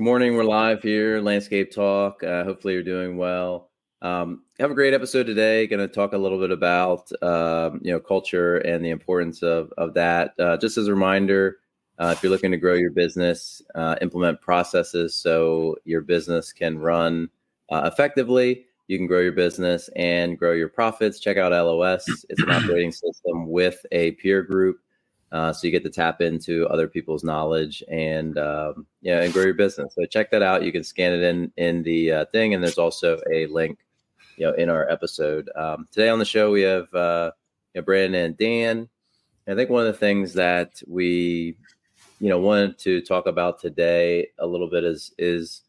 Good morning. We're live here, Landscape Talk. Hopefully, you're doing well. Have a great episode today. Going to talk a little bit about culture and the importance of that. Just as a reminder, if you're looking to grow your business, implement processes so your business can run effectively. You can grow your business and grow your profits. Check out LOS. It's an operating system with a peer group. So you get to tap into other people's knowledge and grow your business. So check that out. You can scan it in the thing, and there's also a link, in our episode. Today on the show we have Brandon and Dan. I think one of the things that we wanted to talk about today a little bit is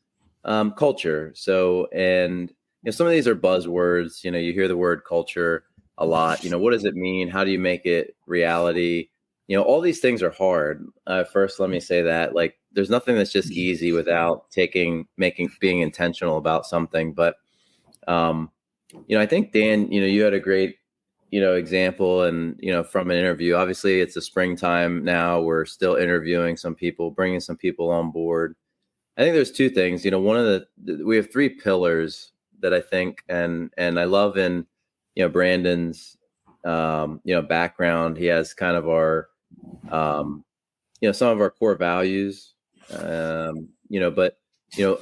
culture. So some of these are buzzwords. You hear the word culture a lot. What does it mean? How do you make it reality? All these things are hard. First, let me say that there's nothing that's just easy without being intentional about something. But, I think Dan, you had a great, example and, from an interview. Obviously it's the springtime now. We're still interviewing some people, bringing some people on board. I think there's two things, one of we have three pillars that I think, and I love in, Brandon's, background. He has kind of our, some of our core values, but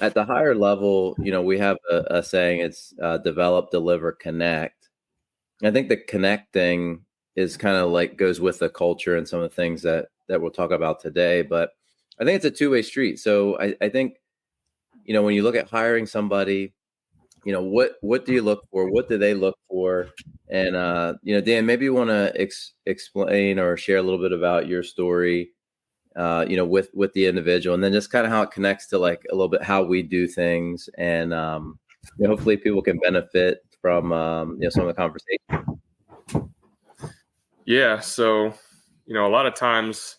at the higher level, we have a saying, it's develop, deliver, connect. I think the connecting is kind of goes with the culture and some of the things that we'll talk about today, but I think it's a two-way street. So I think, when you look at hiring somebody, what do you look for? What do they look for? And, Dan, maybe you want to explain or share a little bit about your story, with the individual, and then just kind of how it connects to a little bit how we do things. And, hopefully people can benefit from, some of the conversation. Yeah. So, a lot of times,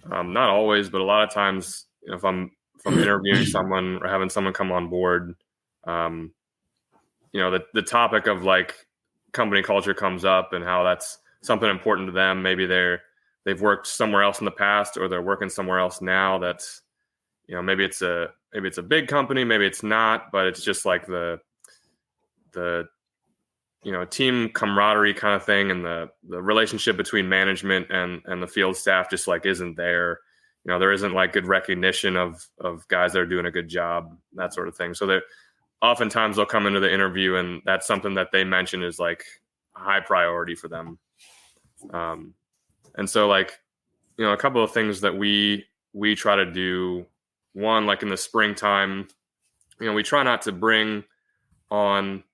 not always, but a lot of times, if I'm interviewing someone or having someone come on board, the topic of company culture comes up and how that's something important to them. Maybe they've worked somewhere else in the past, or they're working somewhere else now. That's, maybe it's a big company, maybe it's not, but it's just the team camaraderie kind of thing. And the relationship between management and the field staff just isn't there. There isn't good recognition of guys that are doing a good job, that sort of thing. So oftentimes they'll come into the interview and that's something that they mention is a high priority for them. And so a couple of things that we try to do, one, in the springtime, we try not to bring on,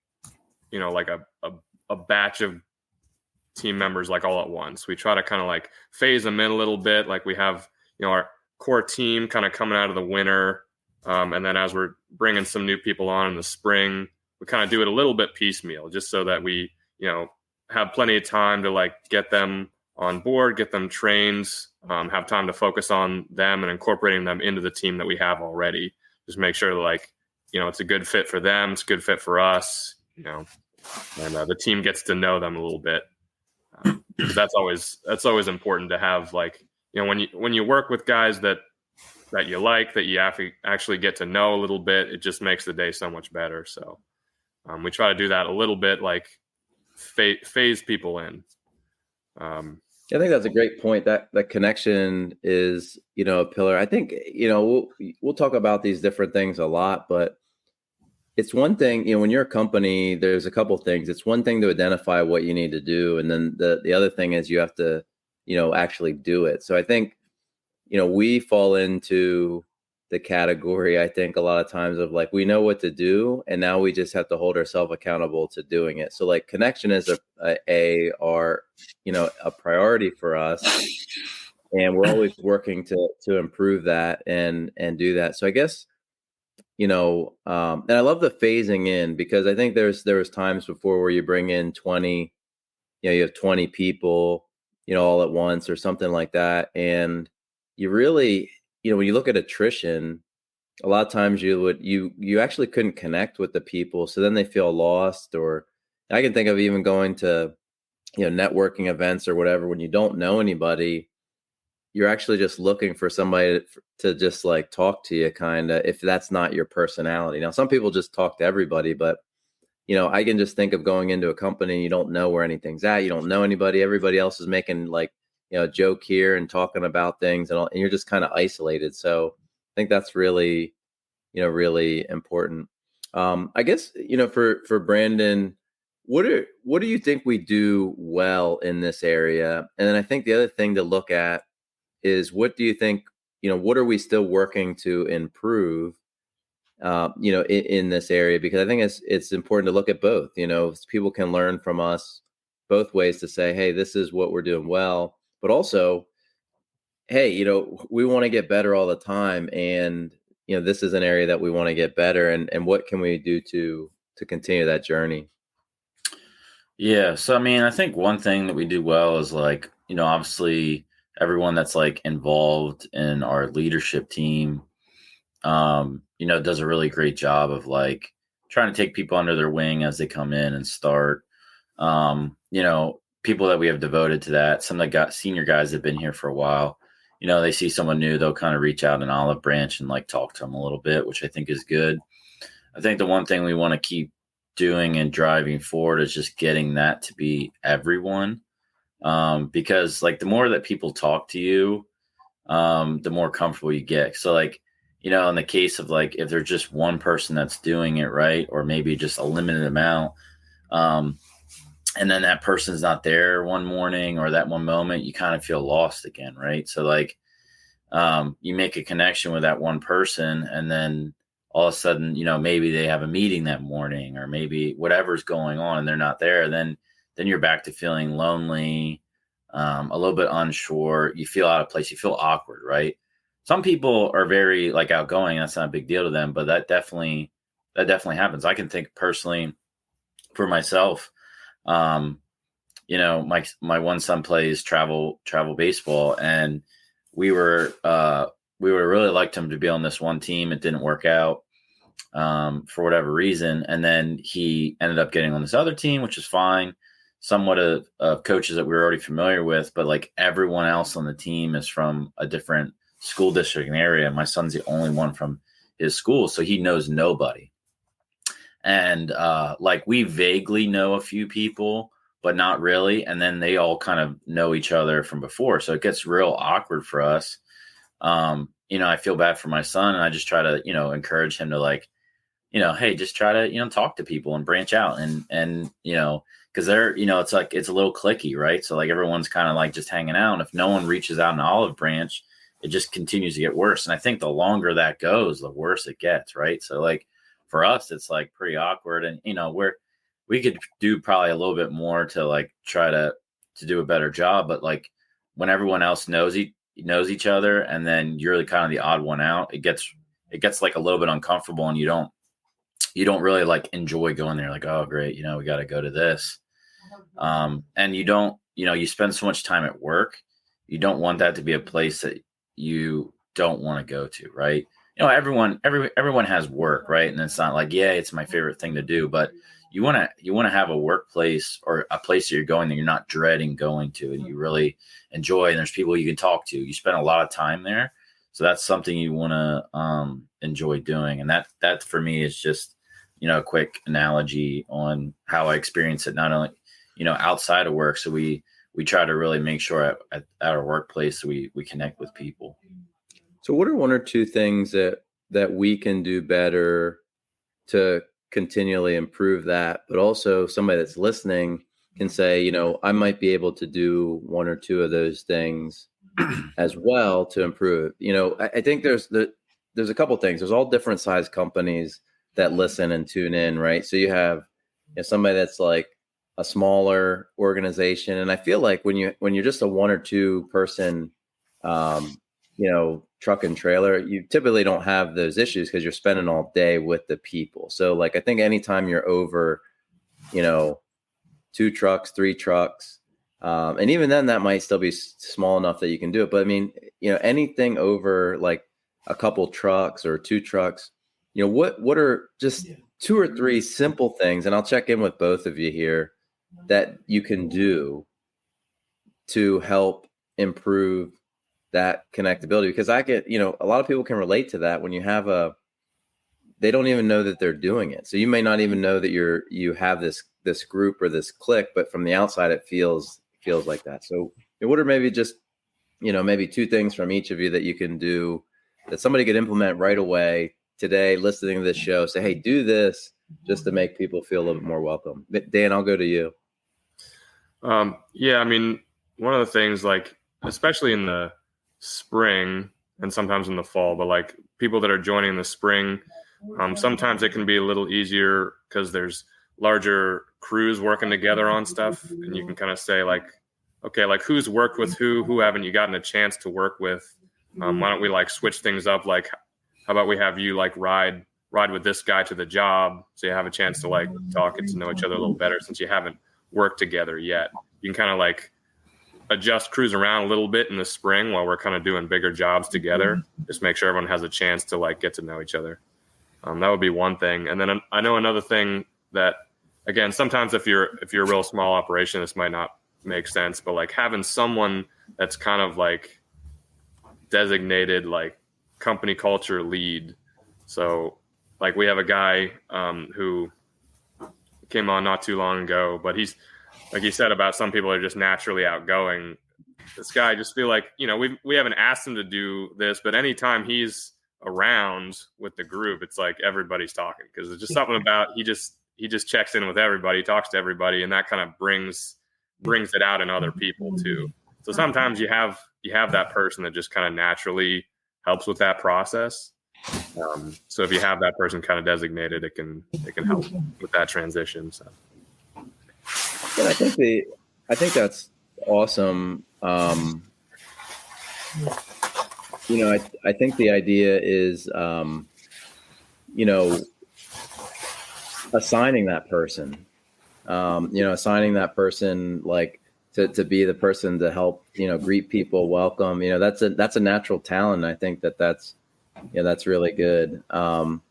a batch of team members all at once. We try to kind of phase them in a little bit. We have, our core team kind of coming out of the winter. And then as we're bringing some new people on in the spring, we kind of do it a little bit piecemeal, just so that we, have plenty of time to get them on board, get them trained, have time to focus on them and incorporating them into the team that we have already. Just make sure that it's a good fit for them. It's a good fit for us, and the team gets to know them a little bit. That's always important to have, when you work with guys that you that you actually get to know a little bit, it just makes the day so much better. So we try to do that a little bit, phase people in. I think that's a great point. That connection is, a pillar. I think, we'll talk about these different things a lot, but it's one thing, when you're a company, there's a couple things. It's one thing to identify what you need to do. And then the other thing is you have to, actually do it. So I think, we fall into the category, I think, a lot of times of we know what to do, and now we just have to hold ourselves accountable to doing it. So connection is a priority for us, and we're always working to improve that and do that. So I guess, and I love the phasing in, because I think there was times before where you bring in 20, you have 20 people, all at once or something like that. And you really, when you look at attrition, a lot of times you actually couldn't connect with the people. So then they feel lost. Or I can think of even going to, networking events or whatever, when you don't know anybody, you're actually just looking for somebody to just like talk to you, kind of, if that's not your personality. Now, some people just talk to everybody, but I can just think of going into a company, you don't know where anything's at, you don't know anybody, everybody else is making like, a joke here and talking about things and all, and you're just kind of isolated. So I think that's really, really important. I guess, for Brandon, what do you think we do well in this area? And then I think the other thing to look at is, what do you think, what are we still working to improve, in this area? Because I think it's important to look at both. People can learn from us both ways, to say, hey, this is what we're doing well, but also, hey, we want to get better all the time, and this is an area that we want to get better, and what can we do to continue that journey? Yeah. So, I mean, I think one thing that we do well is like, obviously everyone that's like involved in our leadership team, does a really great job of like trying to take people under their wing as they come in and start. People that we have devoted to that, some of the senior guys that have been here for a while, they see someone new, they'll kind of reach out an olive branch and like talk to them a little bit, which I think is good. I think the one thing we want to keep doing and driving forward is just getting that to be everyone. Because like the more that people talk to you, the more comfortable you get. So like, in the case of like, if there's just one person that's doing it right, or maybe just a limited amount, and then that person's not there one morning or that one moment, you kind of feel lost again. Right. So like, you make a connection with that one person, and then all of a sudden, maybe they have a meeting that morning, or maybe whatever's going on and they're not there. Then you're back to feeling lonely, a little bit unsure. You feel out of place. You feel awkward, right? Some people are very like outgoing. That's not a big deal to them, but that definitely happens. I can think personally for myself. My one son plays travel baseball, and we were really liked him to be on this one team. It didn't work out for whatever reason, and then he ended up getting on this other team, which is fine. Somewhat of coaches that we were already familiar with, but like everyone else on the team is from a different school district and area. My son's the only one from his school, so he knows nobody. And like we vaguely know a few people, but not really. And then they all kind of know each other from before. So it gets real awkward for us. I feel bad for my son, and I just try to, encourage him to like, hey, just try to, talk to people and branch out, and because they're, it's like, it's a little cliquey, right? So like everyone's kind of like just hanging out. And if no one reaches out an olive branch, it just continues to get worse. And I think the longer that goes, the worse it gets, right? So like for us, it's like pretty awkward, and we could do probably a little bit more to like try to do a better job. But like when everyone else knows each other, and then you're really kind of the odd one out, it gets like a little bit uncomfortable, and you don't really like enjoy going there. Like, oh great, we got to go to this. And you don't, you spend so much time at work. You don't want that to be a place that you don't want to go to, right? Everyone has work, right? And it's not like, yeah, it's my favorite thing to do, but you want to have a workplace or a place that you're going that you're not dreading going to, and you really enjoy, and there's people you can talk to. You spend a lot of time there. So that's something you want to enjoy doing. And that for me is just, a quick analogy on how I experience it, not only, outside of work. So we try to really make sure at our workplace we connect with people. So what are one or two things that we can do better to continually improve that, but also somebody that's listening can say, I might be able to do one or two of those things as well to improve. I think there's a couple things. There's all different size companies that listen and tune in, right? So you have somebody that's like a smaller organization, and I feel like when you're just a one or two person, truck and trailer, you typically don't have those issues because you're spending all day with the people. So like, I think anytime you're over, 2 trucks, 3 trucks, and even then that might still be small enough that you can do it. But I mean, anything over like a couple trucks or 2 trucks, what are just 2 or 3 simple things, and I'll check in with both of you here, that you can do to help improve that connectability, because I get, a lot of people can relate to that when you have they don't even know that they're doing it. So you may not even know that you have this group or this clique, but from the outside, it feels like that. So what are maybe just, maybe 2 things from each of you that you can do that somebody could implement right away today, listening to this show, say, hey, do this just to make people feel a little bit more welcome. Dan, I'll go to you. Yeah, I mean, one of the things, like, especially in the spring and sometimes in the fall, but like people that are joining in the spring, sometimes it can be a little easier because there's larger crews working together on stuff, and you can kind of say, like, okay, like, who's worked with who haven't you gotten a chance to work with? Why don't we like switch things up? Like, how about we have you like ride with this guy to the job, so you have a chance to like talk and to know each other a little better, since you haven't worked together yet. You can kind of like adjust crews around a little bit in the spring while we're kind of doing bigger jobs together. Just make sure everyone has a chance to like get to know each other. That would be one thing. And then I know another thing that, again, sometimes if you're a real small operation, this might not make sense, but like having someone that's kind of like designated like company culture lead. So like we have a guy who came on not too long ago, but he's, like he said about some people are just naturally outgoing. This guy, I just feel like, we haven't asked him to do this, but anytime he's around with the group, it's like everybody's talking, because it's just something about he just checks in with everybody, talks to everybody, and that kind of brings it out in other people too. So sometimes you have that person that just kind of naturally helps with that process. So if you have that person kind of designated, it can help with that transition. So yeah, I think that's awesome. I think the idea is, assigning that person, like to be the person to help, greet people, welcome, that's a natural talent. I think that's really good. So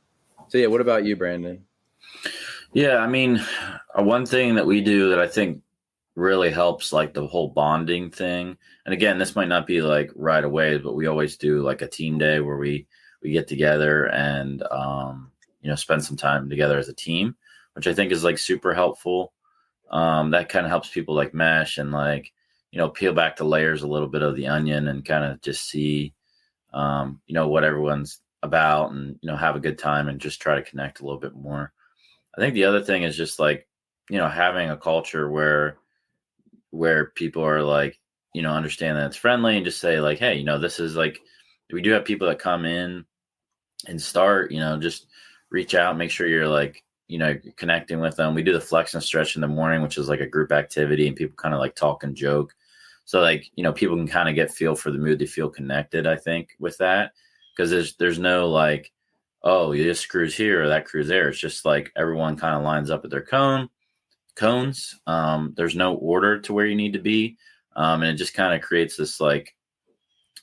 yeah, what about you, Brandon? Yeah, I mean, one thing that we do that I think really helps, like the whole bonding thing. And again, this might not be like right away, but we always do like a team day where we get together and, spend some time together as a team, which I think is like super helpful. That kind of helps people like mesh and like, peel back the layers a little bit of the onion and kind of just see, what everyone's about and, have a good time and just try to connect a little bit more. I think the other thing is just like, having a culture where people are like, understand that it's friendly and just say like, hey, this is like, we do have people that come in and start, just reach out, make sure you're like, connecting with them. We do the flex and stretch in the morning, which is like a group activity, and people kind of like talk and joke. So like, people can kind of get feel for the mood. They feel connected, I think, with that, because there's no like, oh, this crew's here or that crew's there. It's just like everyone kind of lines up at their cones. There's no order to where you need to be. And it just kind of creates this like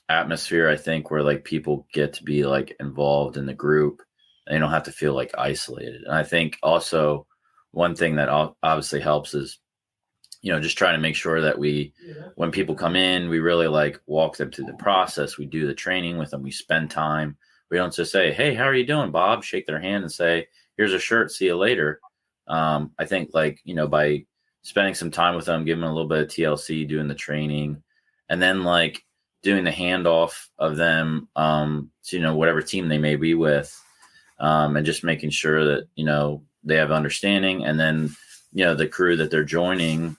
atmosphere, I think, where like people get to be like involved in the group. And they don't have to feel like isolated. And I think also one thing that obviously helps is, just trying to make sure that when people come in, we really like walk them through the process. We do the training with them. We spend time. We don't just say, hey, how are you doing, Bob? Shake their hand and say, here's a shirt. See you later. I think like, by spending some time with them, giving them a little bit of TLC, doing the training, and then like doing the handoff of them to, whatever team they may be with, and just making sure that, they have understanding. And then, the crew that they're joining,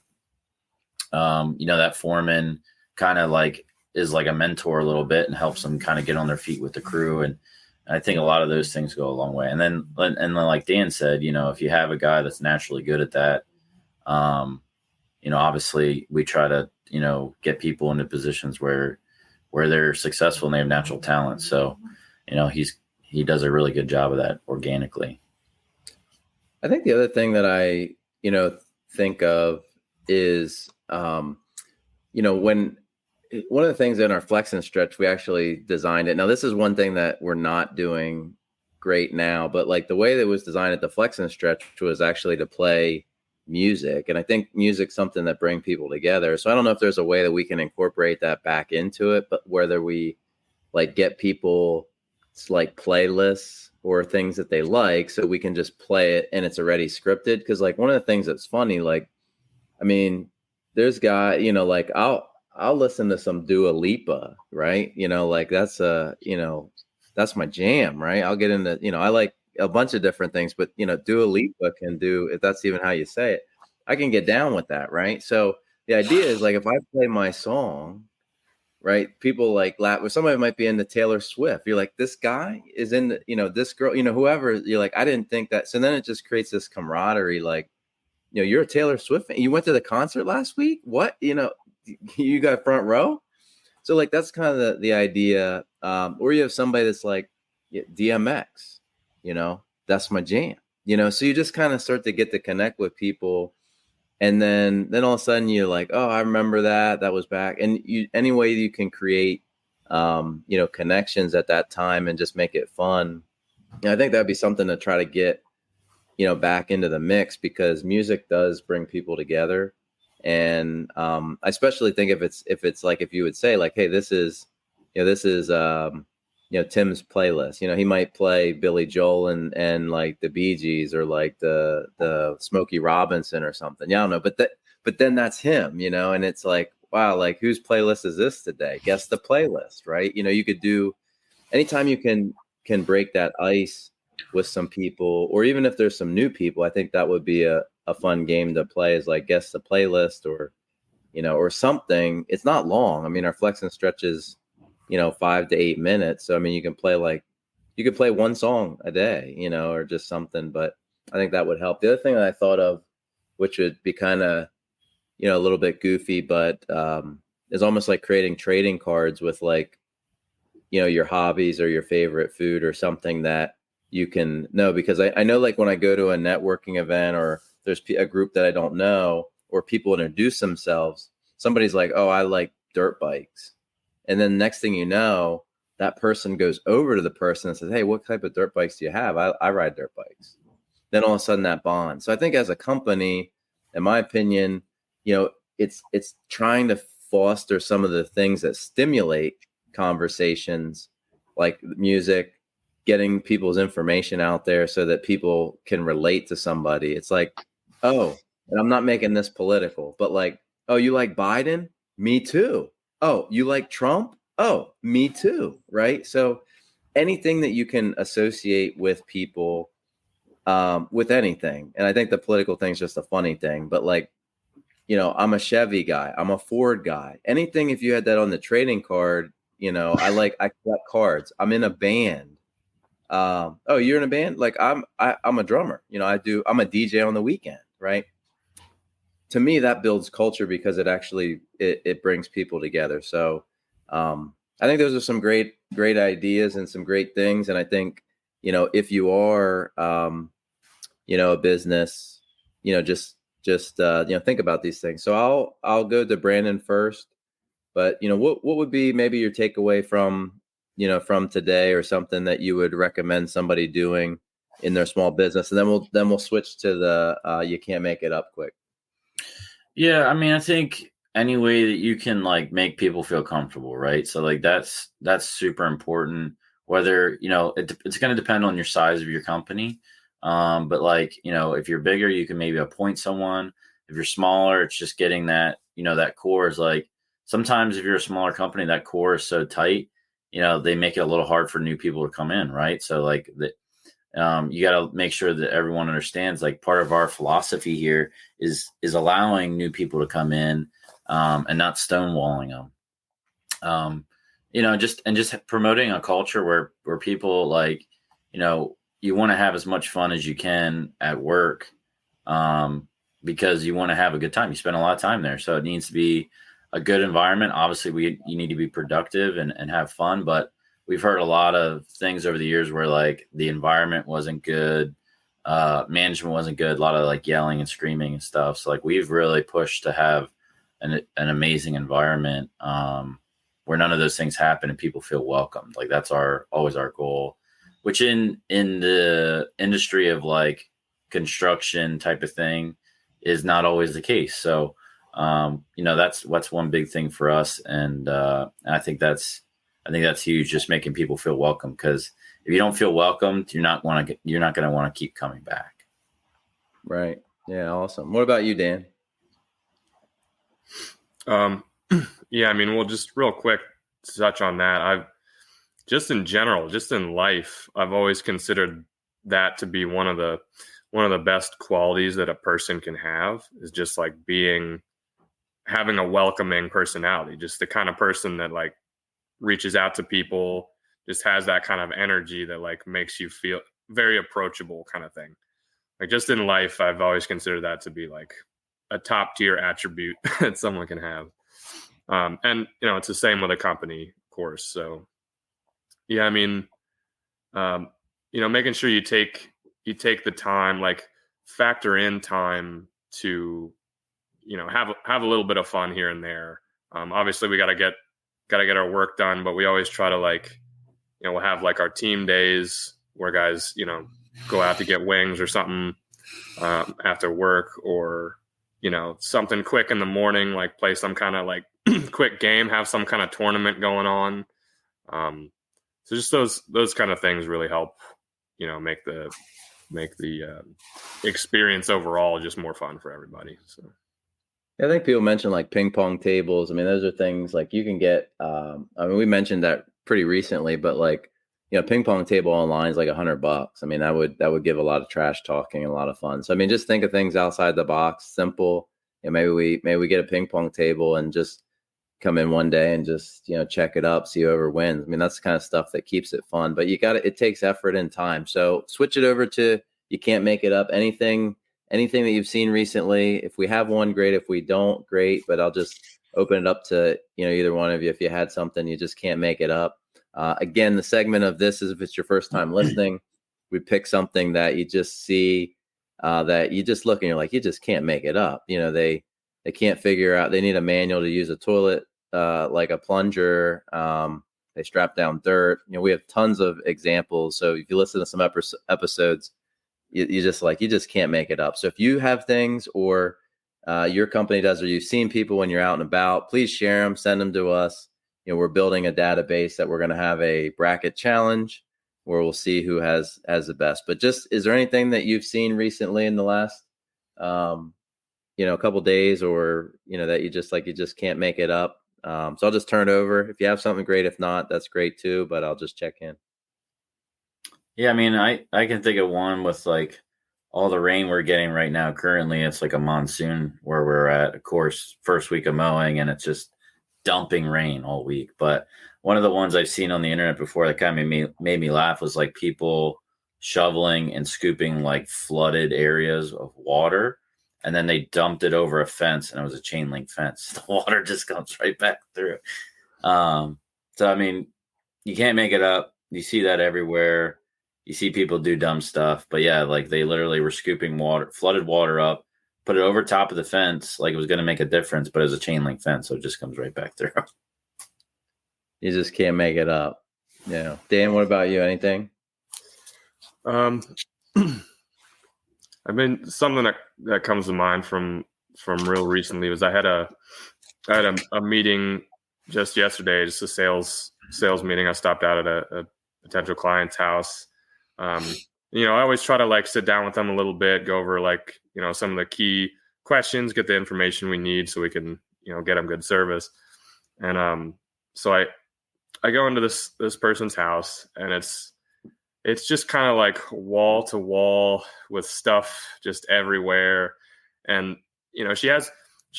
that foreman kind of like is like a mentor a little bit and helps them kind of get on their feet with the crew. And I think a lot of those things go a long way. And then like Dan said, if you have a guy that's naturally good at that, obviously we try to, get people into positions where they're successful and they have natural talent. So, he does a really good job of that organically. I think the other thing that I, think of is, when one of the things in our flex and stretch, we actually designed it. Now, this is one thing that we're not doing great now, but like the way that it was designed at the flex and stretch was actually to play music. And I think music's something that brings people together. So I don't know if there's a way that we can incorporate that back into it, but whether we like get people like playlists or things that they like, so we can just play it and it's already scripted. Cause like one of the things that's funny, like, I mean, there's like I'll listen to some Dua Lipa, right? Like that's that's my jam, right? I'll get into, I like a bunch of different things, but Dua Lipa can do, if that's even how you say it, I can get down with that, right? So the idea is like if I play my song, right, people like laugh, or somebody might be into Taylor Swift. You're like, this guy is in the, this girl, whoever. You're like, I didn't think that. So then it just creates this camaraderie. Like, you're a Taylor Swift fan. You went to the concert last week. What? You got front row. So like that's kind of the idea. Or you have somebody that's like DMX. That's my jam. So you just kind of start to get to connect with people. And then all of a sudden you're like, oh, I remember that was back. And any way you can create, connections at that time and just make it fun. I think that'd be something to try to get, back into the mix, because music does bring people together. And I especially think if it's like, if you would say like, hey, this is Tim's playlist. He might play Billy Joel and like the Bee Gees or like the Smokey Robinson or something. Yeah, I don't know, but then that's him, and it's like, wow, like whose playlist is this today? Guess the playlist, right? You could do anytime you can break that ice with some people, or even if there's some new people. I think that would be a fun game to play, is like guess the playlist or something. It's not long. I mean, our flex and stretch is 5 to 8 minutes. So, I mean, you could play one song a day, or just something, but I think that would help. The other thing that I thought of, which would be kind of, a little bit goofy, but is almost like creating trading cards with like, your hobbies or your favorite food or something that you can know. Because I know like when I go to a networking event or there's a group that I don't know, or people introduce themselves, somebody's like, oh, I like dirt bikes. And then next thing you know, that person goes over to the person and says, hey, what type of dirt bikes do you have? I ride dirt bikes. Then all of a sudden that bond. So I think as a company, in my opinion, it's trying to foster some of the things that stimulate conversations, like music, getting people's information out there so that people can relate to somebody. It's like, oh, and I'm not making this political, but like, oh, you like Biden? Me too. Oh, you like Trump? Oh, me too. Right. So anything that you can associate with people, with anything. And I think the political thing is just a funny thing, but like, I'm a Chevy guy. I'm a Ford guy. Anything, if you had that on the trading card, I collect cards. I'm in a band. Oh, you're in a band? Like I'm a drummer. I'm a DJ on the weekend. Right. To me, that builds culture because it actually it brings people together. So I think those are some great ideas and some great things. And I think, if you are, a business, just think about these things. So I'll go to Brandon first, but what would be maybe your takeaway from today, or something that you would recommend somebody doing in their small business? And then we'll switch to the you can't make it up quick. Yeah, I mean, I think any way that you can like make people feel comfortable, right? So like that's super important. Whether it's going to depend on your size of your company, but like if you're bigger, you can maybe appoint someone. If you're smaller, it's just getting that that core is like, sometimes if you're a smaller company, that core is so tight, they make it a little hard for new people to come in, right? So like you got to make sure that everyone understands, like, part of our philosophy here is allowing new people to come in, and not stonewalling them. Just promoting a culture where people like, you want to have as much fun as you can at work, because you want to have a good time. You spend a lot of time there. So it needs to be a good environment. Obviously you need to be productive and have fun, but we've heard a lot of things over the years where like the environment wasn't good, management wasn't good, a lot of like yelling and screaming and stuff. So like we've really pushed to have an amazing environment, where none of those things happen and people feel welcomed. Like that's always our goal, which in the industry of like construction type of thing, is not always the case. So, that's one big thing for us. And I think that's huge, just making people feel welcome, because if you don't feel welcomed, you're not going to want to keep coming back. Right. Yeah. Awesome. What about you, Dan? Yeah, I mean, we'll just real quick touch on that. I've just in general, just in life, I've always considered that to be one of the best qualities that a person can have, is just like having a welcoming personality, just the kind of person that like reaches out to people, just has that kind of energy that like makes you feel very approachable kind of thing. Like just in life, I've always considered that to be like a top tier attribute that someone can have. And it's the same with a company, of course. So yeah, I mean, making sure you take the time, like factor in time to, have a little bit of fun here and there. Obviously we got to get our work done, but we always try to like, we'll have like our team days where guys, go out to get wings or something after work, or, something quick in the morning, like play some kind of like quick game, have some kind of tournament going on. So just those kind of things really help, make the experience overall just more fun for everybody. So I think people mention like ping pong tables. I mean, those are things like you can get. We mentioned that pretty recently, but like, ping pong table online is like $100. I mean, that would give a lot of trash talking and a lot of fun. So I mean, just think of things outside the box, simple. Maybe we get a ping pong table and just come in one day and just check it up, see whoever wins. I mean, that's the kind of stuff that keeps it fun. But it takes effort and time. So switch it over to you can't make it up. Anything that you've seen recently. If we have one, great. If we don't, great. But I'll just open it up to either one of you. If you had something you just can't make it up. Again, the segment of this is if it's your first time listening, we pick something that you just see, that you just look and you're like, you just can't make it up. They can't figure out, they need a manual to use a toilet, like a plunger. They strap down dirt. We have tons of examples. So if you listen to some episodes, you just can't make it up. So if you have things, or your company does, or you've seen people when you're out and about, please share them, send them to us. We're building a database that we're going to have a bracket challenge where we'll see who has the best. But just, is there anything that you've seen recently in the last, a couple days, or, that you just can't make it up? So I'll just turn it over. If you have something great, if not, that's great too, but I'll just check in. Yeah. I mean, I can think of one with like all the rain we're getting right now. Currently it's like a monsoon where we're at, of course, first week of mowing, and it's just dumping rain all week. But one of the ones I've seen on the internet before that kind of made me laugh was like people shoveling and scooping like flooded areas of water, and then they dumped it over a fence, and it was a chain link fence. The water just comes right back through. So I mean, you can't make it up. You see that everywhere. You see people do dumb stuff. But yeah, like they literally were scooping flooded water up, put it over top of the fence like it was going to make a difference, but it was a chain link fence, so it just comes right back through. You just can't make it up. Yeah. Dan, what about you? Anything? I mean, something that comes to mind from real recently was I had a meeting just yesterday, just a sales meeting. I stopped out at a potential client's house. I always try to like sit down with them a little bit, go over like, some of the key questions, get the information we need so we can, get them good service. And so I go into this person's house, and it's just kind of like wall to wall with stuff just everywhere. And, she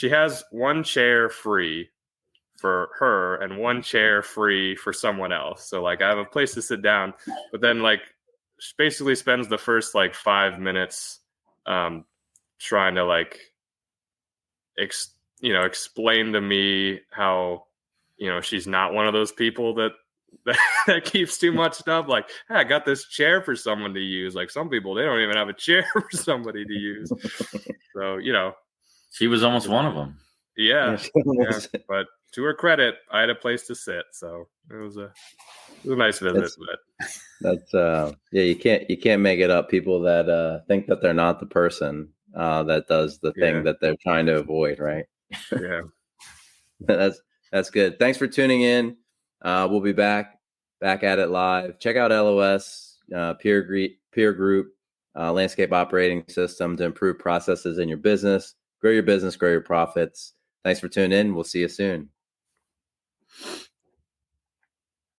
has one chair free for her and one chair free for someone else. So like I have a place to sit down, but then like she basically spends the first like 5 minutes trying to like explain to me how she's not one of those people that keeps too much stuff. Like, hey, I got this chair for someone to use. Like some people, they don't even have a chair for somebody to use. So she was almost one of them. Yeah. But to her credit, I had a place to sit, so it was a nice visit. That's you can't make it up. People that think that they're not the person, that does the thing that they're trying to avoid, right? Yeah. That's good. Thanks for tuning in. We'll be back at it live. Check out LOS peer group landscape operating system to improve processes in your business, grow your profits. Thanks for tuning in. We'll see you soon.